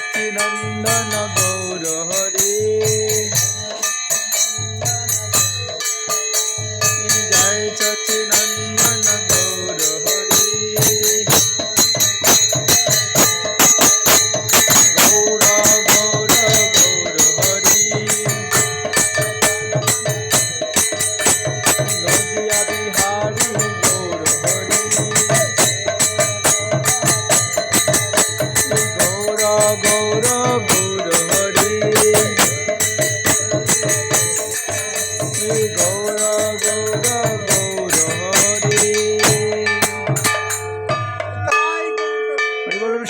सच्चिदानंद गौर हरे जय सच्चिदानंद गौर हरे गौर गौर गौर हरे गौरिया बिहारी गौर हरे गौर गौर गौर हरे गौर गौर गौर हरे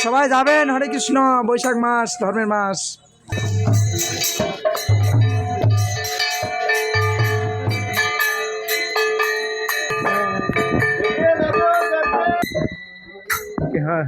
সবাই যাবেন হরে কৃষ্ণ বৈশাখ মাস ধর্মের মাস হ্যাঁ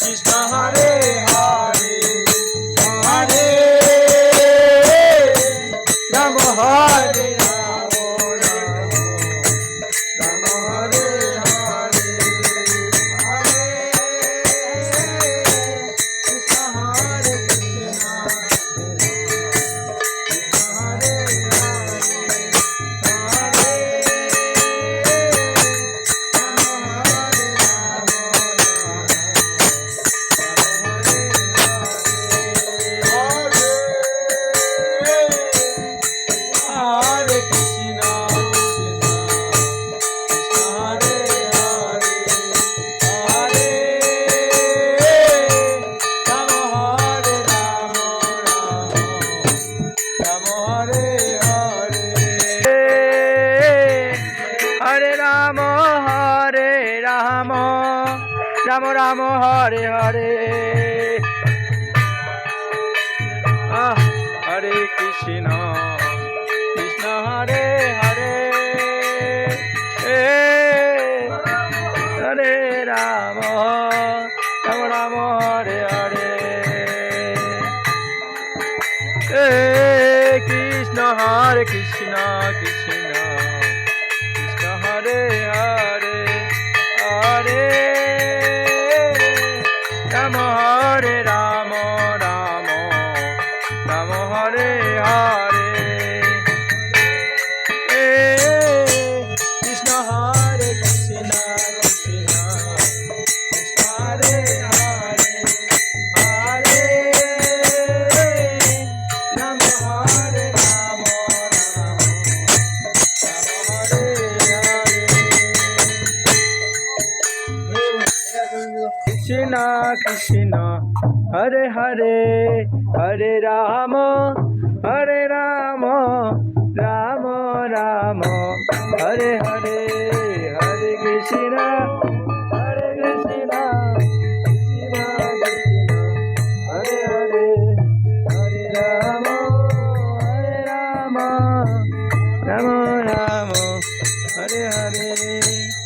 कृष्ण हरे हरे हरे राम हरे राम राम राम हरे हरे हरे कृष्ण हरे कृष्ण हरे राम राम हरे हरे हरे कृष्ण कृष्ण हरे हरे हरे राम राम राम हरे हरे कृष्ण हरे कृष्ण कृष्ण कृष्ण हरे हरे हरे राम हरे राम राम राम हरे हरे कृष्ण हरे कृष्ण कृष्ण कृष्ण हरे हरे हरे राम हरे राम राम राम हरे हरे कृष्ण कृष्ण हरे हरे हरे राम राम राम हरे हरे हरे कृष्ण कृष्ण कृष्ण हरे हरे हरे राम राम राम हरे हरे